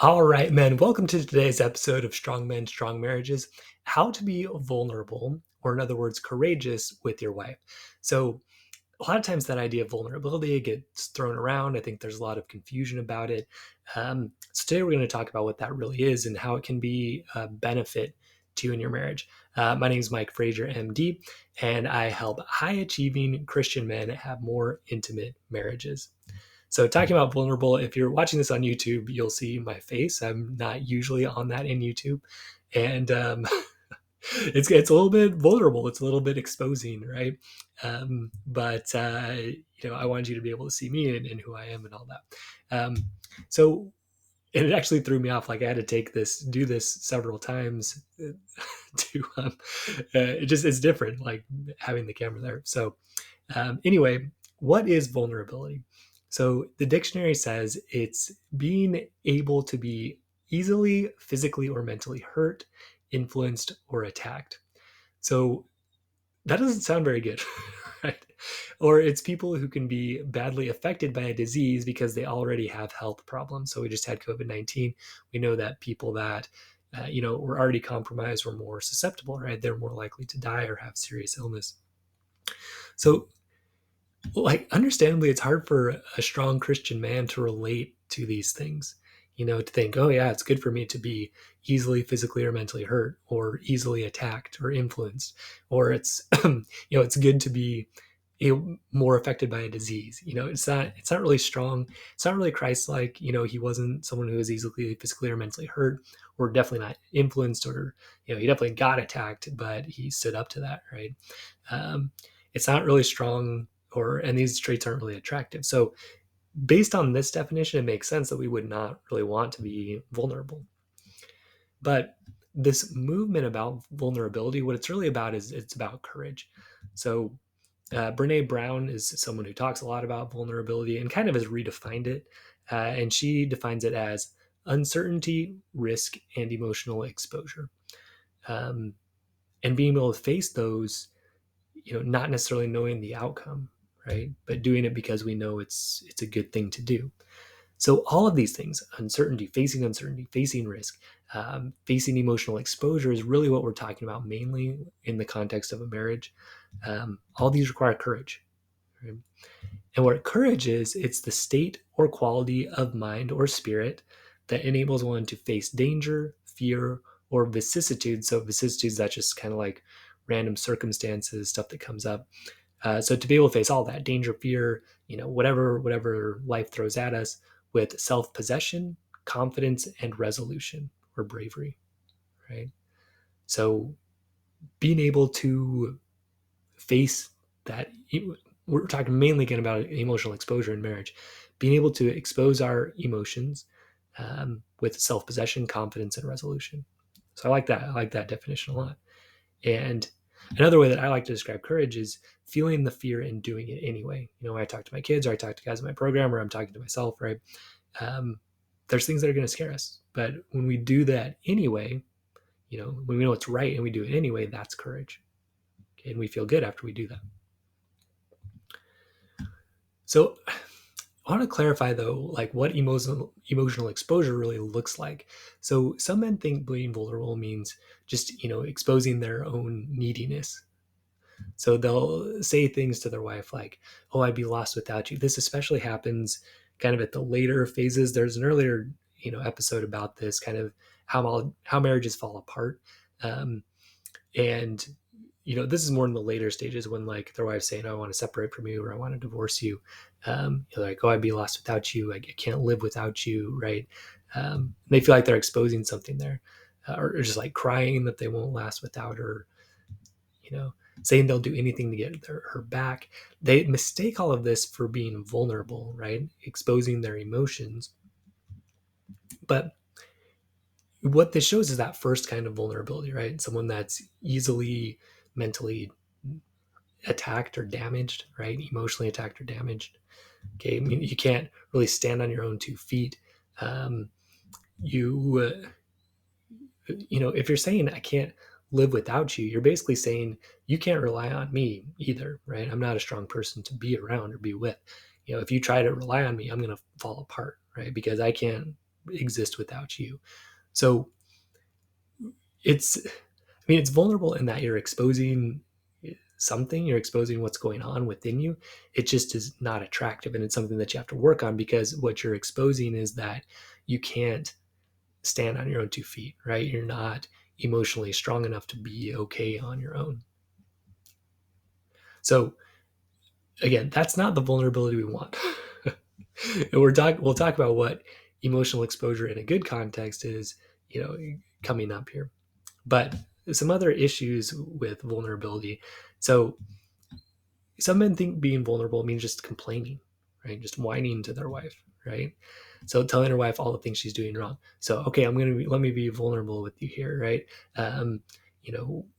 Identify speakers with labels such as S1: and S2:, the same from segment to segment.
S1: All right, men, welcome to today's episode of Strong Men, Strong Marriages, how to be vulnerable, or in other words, courageous with your wife. So, a lot of times that idea of vulnerability gets thrown around. I think there's a lot of confusion about it. So, today we're going to talk about what that really is and how it can be a benefit to you in your marriage. My name is Mike Frazier, MD, and I help high achieving Christian men have more intimate marriages. So talking about vulnerable, if you're watching this on YouTube, you'll see my face. I'm not usually on that in YouTube, and it's a little bit vulnerable. It's a little bit exposing, right? But I wanted you to be able to see me and who I am and all that. So it actually threw me off. Like I had to do this several times to it's different. Like having the camera there. So anyway, what is vulnerability? So the dictionary says it's being able to be easily physically or mentally hurt, influenced, or attacked. So that doesn't sound very good, right? Or it's people who can be badly affected by a disease because they already have health problems. So we just had COVID-19. We know that people that were already compromised were more susceptible, right? They're more likely to die or have serious illness. So like understandably it's hard for a strong Christian man to relate to these things, to think, oh yeah, it's good for me to be easily physically or mentally hurt or easily attacked or influenced, or it's it's good to be more affected by a disease. It's not really strong. It's not really Christ-like. He wasn't someone who was easily physically or mentally hurt, or definitely not influenced, or he definitely got attacked, but he stood up to that, right? It's not really strong, and these traits aren't really attractive. So based on this definition, it makes sense that we would not really want to be vulnerable. But this movement about vulnerability, what it's really about is it's about courage. So Brene Brown is someone who talks a lot about vulnerability and kind of has redefined it. And she defines it as uncertainty, risk, and emotional exposure. Um, and being able to face those, not necessarily knowing the outcome, right? But doing it because we know it's a good thing to do. So all of these things, uncertainty, facing risk, facing emotional exposure is really what we're talking about mainly in the context of a marriage. All these require courage. Right? And what courage is, it's the state or quality of mind or spirit that enables one to face danger, fear, or vicissitudes. So vicissitudes, that's just kind of like random circumstances, stuff that comes up. So to be able to face all that danger, fear, whatever life throws at us with self-possession, confidence, and resolution or bravery, right? So being able to face that, we're talking mainly again about emotional exposure in marriage, being able to expose our emotions with self-possession, confidence, and resolution. So I like that. I like that definition a lot. And another way that I like to describe courage is feeling the fear and doing it anyway. When I talk to my kids, or I talk to guys in my program, or I'm talking to myself, right? Um, there's things that are going to scare us. But when we do that anyway, when we know it's right and we do it anyway, that's courage. Okay? And we feel good after we do that. So I want to clarify though, like what emotional exposure really looks like. So some men think being vulnerable means just, exposing their own neediness. So they'll say things to their wife like, "Oh, I'd be lost without you." This especially happens kind of at the later phases. There's an earlier, episode about this kind of how marriages fall apart, um, and this is more in the later stages when like their wife's saying, "Oh, I want to separate from you," or "I want to divorce you." Like, "Oh, I'd be lost without you. I can't live without you." Right? They feel like they're exposing something there, or just like crying that they won't last without her. You know, saying they'll do anything to get her back. They mistake all of this for being vulnerable, right? Exposing their emotions. But what this shows is that first kind of vulnerability, right? Someone that's easily mentally attacked or damaged, right? Emotionally attacked or damaged. Okay, I mean, you can't really stand on your own 2 feet. Um, you, if you're saying I can't live without you, you're basically saying you can't rely on me either, right? I'm not a strong person to be around or be with. If you try to rely on me, I'm going to fall apart, right? Because I can't exist without you. So it's, I mean, it's vulnerable in that you're exposing something, you're exposing what's going on within you. It just is not attractive. And it's something that you have to work on, because what you're exposing is that you can't stand on your own 2 feet, right? You're not emotionally strong enough to be okay on your own. So again, that's not the vulnerability we want. And we'll talk about what emotional exposure in a good context is, coming up here. But some other issues with vulnerability. So some men think being vulnerable means just complaining, right? Just whining to their wife, right? So telling her wife all the things she's doing wrong. So, okay, let me be vulnerable with you here, right? Um,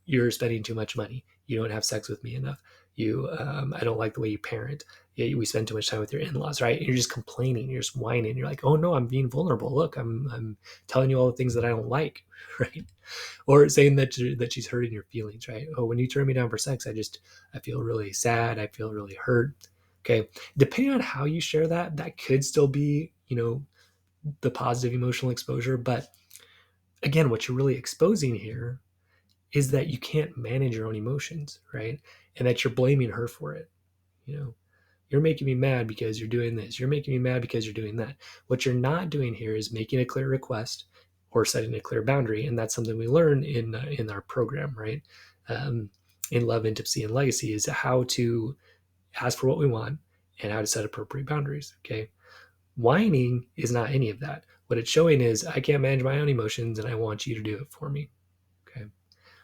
S1: you're spending too much money. You don't have sex with me enough. I don't like the way you parent. Yeah, we spend too much time with your in-laws, right? And you're just complaining. You're just whining. You're like, oh no, I'm being vulnerable. Look, I'm telling you all the things that I don't like, right? Or saying that she's hurting your feelings, right? Oh, when you turn me down for sex, I feel really sad. I feel really hurt. Okay, depending on how you share that, that could still be, the positive emotional exposure. But again, what you're really exposing here is that you can't manage your own emotions, right? And that you're blaming her for it. You know, you're making me mad because you're doing this. You're making me mad because you're doing that. What you're not doing here is making a clear request or setting a clear boundary, and that's something we learn in our program, right? Um, in Love, Intimacy, and Legacy, is how to ask for what we want and how to set appropriate boundaries. Okay, whining is not any of that. What it's showing is I can't manage my own emotions, and I want you to do it for me. Okay.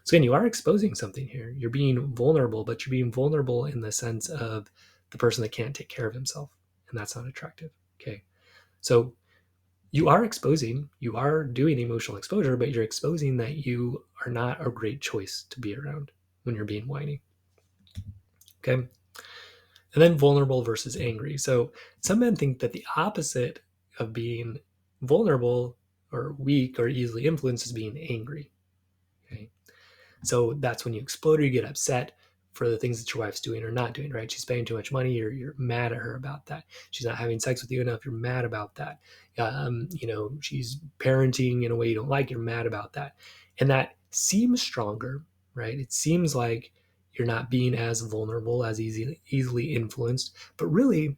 S1: So again, you are exposing something here. You're being vulnerable, but you're being vulnerable in the sense of the person that can't take care of himself, and that's not attractive. Okay. So you are doing emotional exposure, but you're exposing that you are not a great choice to be around when you're being whiny. Okay. And then vulnerable versus angry. So some men think that the opposite of being vulnerable or weak or easily influenced is being angry. Okay. So that's when you explode or you get upset for the things that your wife's doing or not doing, right? She's spending too much money, you're mad at her about that. She's not having sex with you enough, you're mad about that. She's parenting in a way you don't like, you're mad about that. And that seems stronger, right? It seems like you're not being as vulnerable, as easily influenced, but really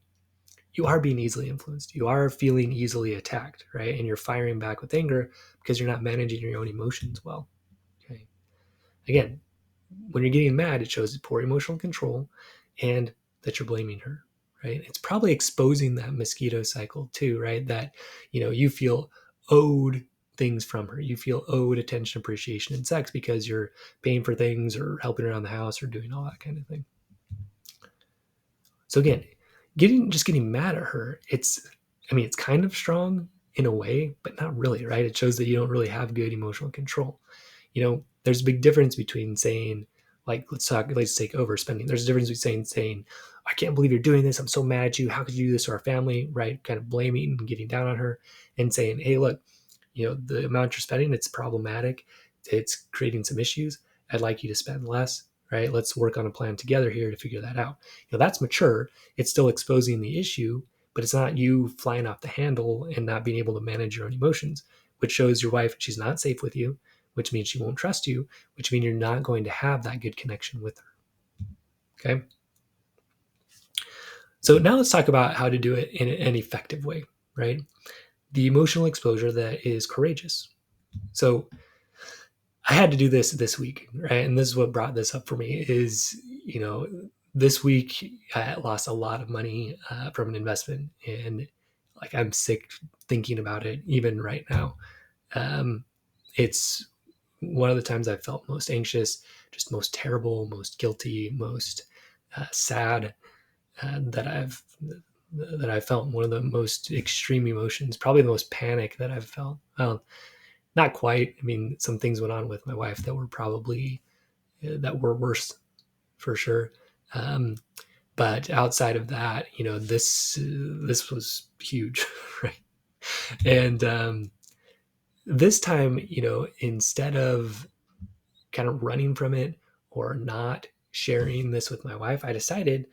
S1: you are being easily influenced. You are feeling easily attacked, right? And you're firing back with anger because you're not managing your own emotions well. Okay. Again, when you're getting mad, it shows poor emotional control and that you're blaming her, right? It's probably exposing that mosquito cycle too, right? That, you feel owed things from her. You feel owed attention, appreciation, and sex because you're paying for things or helping around the house or doing all that kind of thing. So again, getting mad at her, it's kind of strong in a way, but not really, right? It shows that you don't really have good emotional control. There's a big difference between saying, like, let's take overspending. There's a difference between saying, I can't believe you're doing this. I'm so mad at you. How could you do this to our family? Right? Kind of blaming and getting down on her, and saying, hey, look, the amount you're spending, it's problematic. It's creating some issues. I'd like you to spend less, right? Let's work on a plan together here to figure that out. That's mature. It's still exposing the issue, but it's not you flying off the handle and not being able to manage your own emotions, which shows your wife she's not safe with you, which means she won't trust you, which means you're not going to have that good connection with her. Okay. So now let's talk about how to do it in an effective way, right? The emotional exposure that is courageous. So I had to do this week, right? And this is what brought this up for me is, this week I lost a lot of money from an investment, and like I'm sick thinking about it even right now. It's one of the times I've felt most anxious, just most terrible, most guilty, most sad that I've felt. One of the most extreme emotions, probably the most panic that I've felt. Well, not quite. I mean, some things went on with my wife that were probably that were worse for sure. Um, but outside of that, this was huge, right? And this time, instead of kind of running from it or not sharing this with my wife, I decided,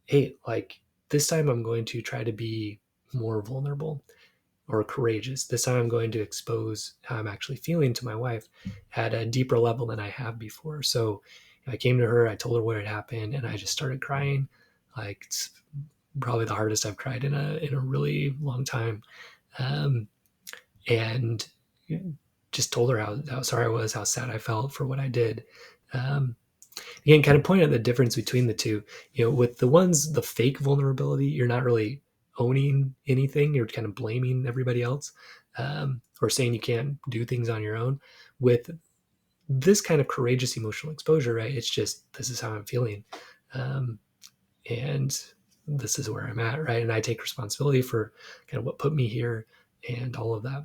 S1: hey, like this time I'm going to try to be more vulnerable, or courageous. This time I'm going to expose how I'm actually feeling to my wife at a deeper level than I have before. So I came to her, I told her what had happened, and I just started crying. Like, it's probably the hardest I've cried in a really long time. Um, and just told her how sorry I was, how sad I felt for what I did. Um, Again, kind of point out the difference between the two. With the ones, the fake vulnerability, you're not really owning anything. You're kind of blaming everybody else, or saying you can't do things on your own. With this kind of courageous emotional exposure, right? It's just, this is how I'm feeling, um, and this is where I'm at, right? And I take responsibility for kind of what put me here and all of that.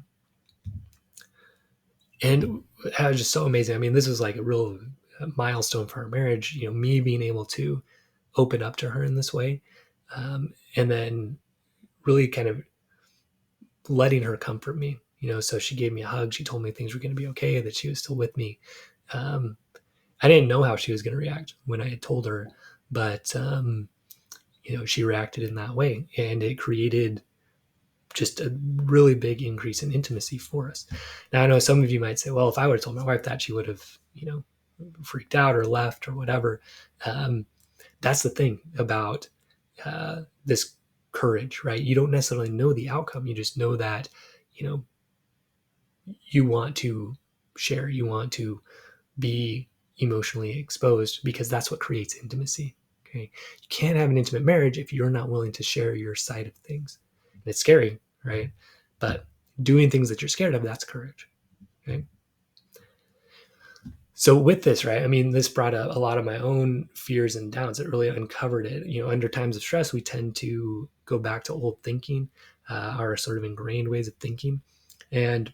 S1: And it was just so amazing. I mean, this was like a real milestone for our marriage. Me being able to open up to her in this way, and then really kind of letting her comfort me. So she gave me a hug. She told me things were going to be okay, that she was still with me. Um, I didn't know how she was going to react when I had told her, but she reacted in that way, and it created just a really big increase in intimacy for us. Now, I know some of you might say, well, if I would have told my wife that, she would have, freaked out or left or whatever. That's the thing about this courage, right? You don't necessarily know the outcome. You just know that, you want to share, you want to be emotionally exposed, because that's what creates intimacy. Okay. You can't have an intimate marriage if you're not willing to share your side of things. And it's scary, right? But doing things that you're scared of, that's courage. Okay. So with this, right, I mean, this brought up a lot of my own fears and doubts. It really uncovered it. Under times of stress, we tend to go back to old thinking, our sort of ingrained ways of thinking. And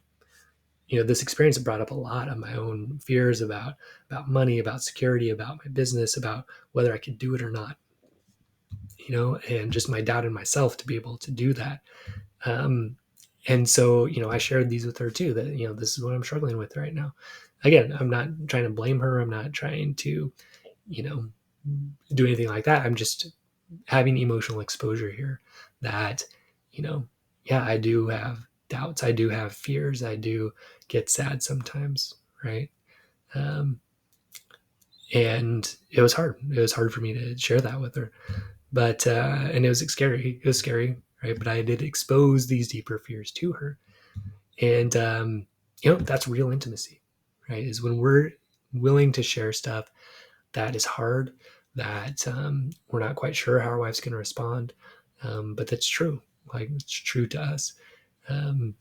S1: this experience brought up a lot of my own fears about money, about security, about my business, about whether I could do it or not. And just my doubt in myself to be able to do that. And so, I shared these with her too, that, this is what I'm struggling with right now. Again, I'm not trying to blame her. I'm not trying to, do anything like that. I'm just having emotional exposure here that, yeah, I do have doubts. I do have fears. I do get sad sometimes. Right. Um, and it was hard. It was hard for me to share that with her, but, and it was scary. It was scary. Right. But I did expose these deeper fears to her. And, that's real intimacy, right? Is when we're willing to share stuff that is hard, that we're not quite sure how our wife's going to respond. But that's true. Like, it's true to us. Um,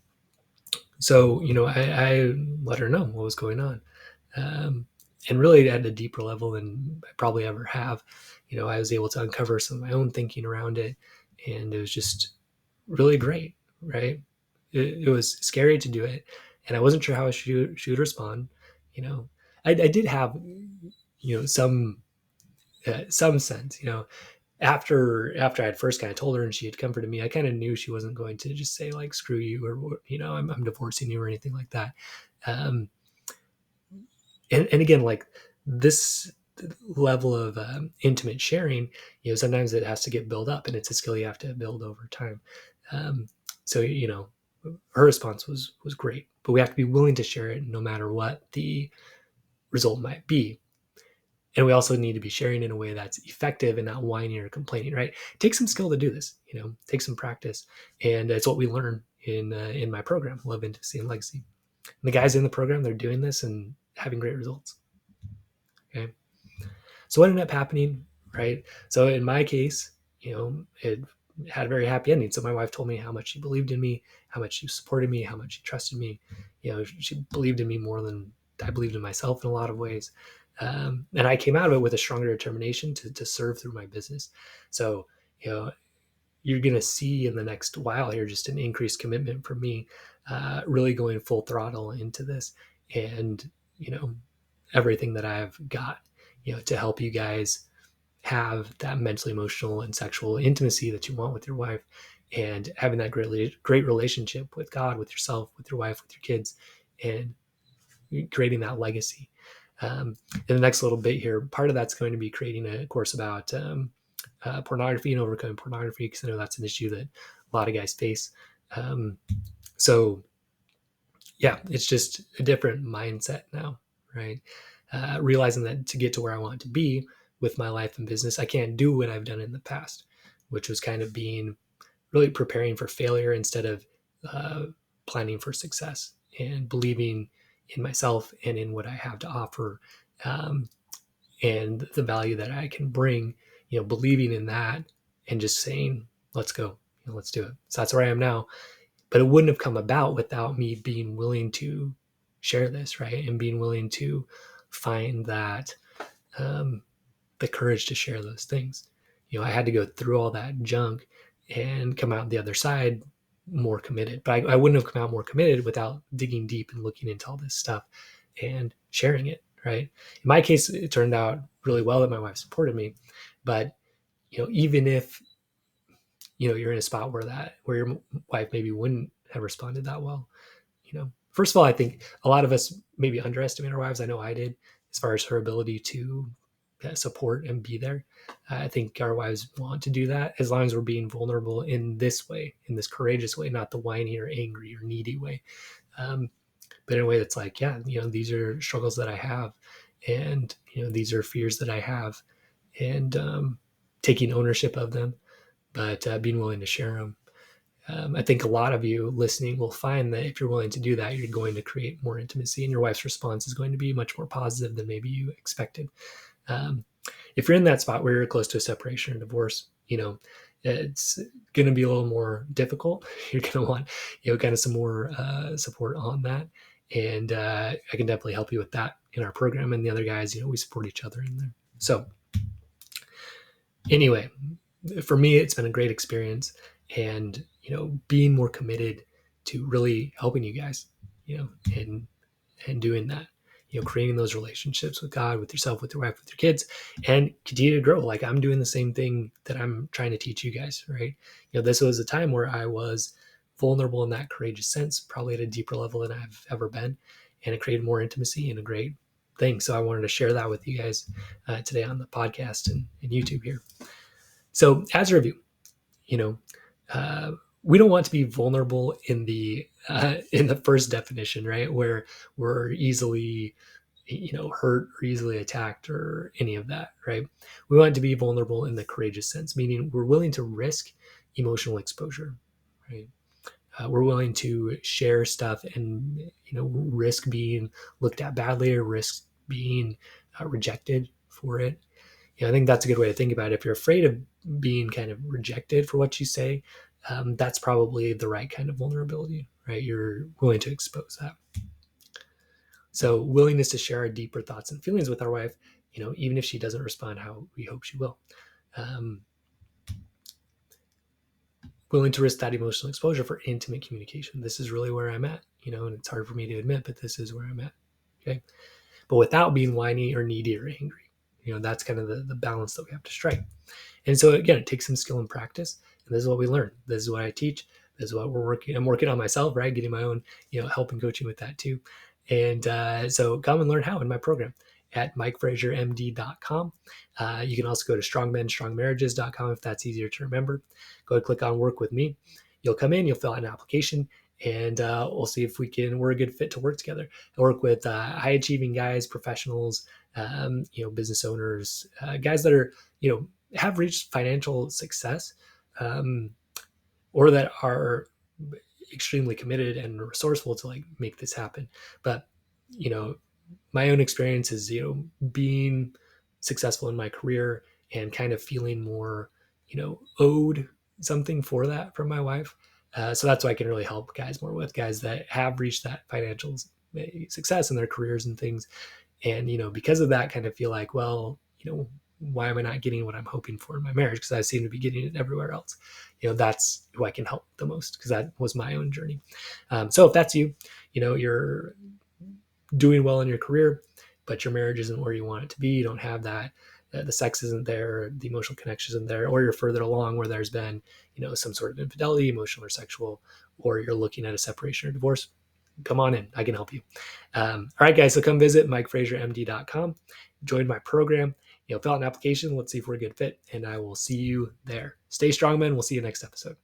S1: so, I let her know what was going on. And really at a deeper level than I probably ever have. I was able to uncover some of my own thinking around it. And it was just really great, right? It was scary to do it. And I wasn't sure how she would respond. I did have, some sense, after I had first kind of told her and she had comforted me, I kind of knew she wasn't going to just say like, screw you, or, I'm divorcing you or anything like that. Um, and again, like this level of intimate sharing, sometimes it has to get built up, and it's a skill you have to build over time. So, her response was great, but we have to be willing to share it no matter what the result might be. And we also need to be sharing in a way that's effective and not whining or complaining, right? It takes some skill to do this, take some practice. And it's what we learn in my program, Love, Intimacy, and Legacy. And the guys in the program, they're doing this and having great results. Okay. So what ended up happening, right? So in my case, it had a very happy ending. So my wife told me how much she believed in me, how much she supported me, how much she trusted me. She believed in me more than I believed in myself in a lot of ways. And I came out of it with a stronger determination to serve through my business. So, you're going to see in the next while here just an increased commitment from me, really going full throttle into this, and, everything that I've got, to help you guys have that mental, emotional, and sexual intimacy that you want with your wife, and having that great relationship with God, with yourself, with your wife, with your kids, and creating that legacy. In the next little bit here, part of that's going to be creating a course about pornography and overcoming pornography, because I know that's an issue that a lot of guys face. So yeah, it's just a different mindset now, right? Realizing that to get to where I want to be with my life and business, I can't do what I've done in the past, which was kind of being really preparing for failure instead of uh, planning for success and believing in myself and in what I have to offer, um, and the value that I can bring, believing in that and just saying, let's go, let's do it. So that's where I am now. But it wouldn't have come about without me being willing to share this, right? And being willing to find that, um, the courage to share those things. I had to go through all that junk and come out the other side more committed. But I wouldn't have come out more committed without digging deep and looking into all this stuff and sharing it, right? In my case, it turned out really well that my wife supported me. But, even if, you're in a spot where your wife maybe wouldn't have responded that well, first of all, I think a lot of us maybe underestimate our wives. I know I did, as far as her ability to support and be there. I think our wives want to do that as long as we're being vulnerable in this way, in this courageous way, not the whiny or angry or needy way. Um, but in a way that's like, yeah, these are struggles that I have, and these are fears that I have, and taking ownership of them, but being willing to share them. I think a lot of you listening will find that if you're willing to do that, you're going to create more intimacy, and your wife's response is going to be much more positive than maybe you expected. Um, if you're in that spot where you're close to a separation or divorce, it's going to be a little more difficult. You're going to want, kind of some more support on that. And I can definitely help you with that in our program. And the other guys, we support each other in there. So anyway, for me, it's been a great experience, and being more committed to really helping you guys, and doing that, creating those relationships with God, with yourself, with your wife, with your kids, and continue to grow. Like I'm doing the same thing that I'm trying to teach you guys, right? This was a time where I was vulnerable in that courageous sense, probably at a deeper level than I've ever been, and it created more intimacy and a great thing. So I wanted to share that with you guys today on the podcast and YouTube here. So as a review, you know, uh, we don't want to be vulnerable in the first definition, right? Where we're easily, hurt or easily attacked or any of that, right? We want to be vulnerable in the courageous sense, meaning we're willing to risk emotional exposure, right? We're willing to share stuff and risk being looked at badly or risk being rejected for it. I think that's a good way to think about it. If you're afraid of being kind of rejected for what you say, that's probably the right kind of vulnerability, right? You're willing to expose that. So willingness to share our deeper thoughts and feelings with our wife, even if she doesn't respond how we hope she will. Um, Willing to risk that emotional exposure for intimate communication. This is really where I'm at, and it's hard for me to admit, but this is where I'm at. Okay. But without being whiny or needy or angry, that's kind of the balance that we have to strike. And so again, it takes some skill and practice. And this is what we learn. This is what I teach. This is what we're working. I'm working on myself, right? Getting my own, help and coaching with that too. And so come and learn how in my program at mikefraziermd.com. You can also go to strongmenstrongmarriages.com if that's easier to remember. Go ahead, click on work with me. You'll come in, you'll fill out an application, and we'll see if we're a good fit to work together. I work with high achieving guys, professionals, business owners, guys that are, have reached financial success, or that are extremely committed and resourceful to like make this happen. But my own experience is being successful in my career and kind of feeling more owed something for that from my wife. So that's what I can really help guys more with, guys that have reached that financial success in their careers and things, and because of that kind of feel like, well, why am I not getting what I'm hoping for in my marriage, because I seem to be getting it everywhere else. That's who I can help the most, because that was my own journey. So if that's you, you're doing well in your career, but your marriage isn't where you want it to be, you don't have that, the sex isn't there, the emotional connection isn't there, or you're further along where there's been some sort of infidelity, emotional or sexual, or you're looking at a separation or divorce, come on in. I can help you. All right, guys. So come visit mikefraziermd.com. Join my program. Fill out an application. Let's see if we're a good fit. And I will see you there. Stay strong, men. We'll see you next episode.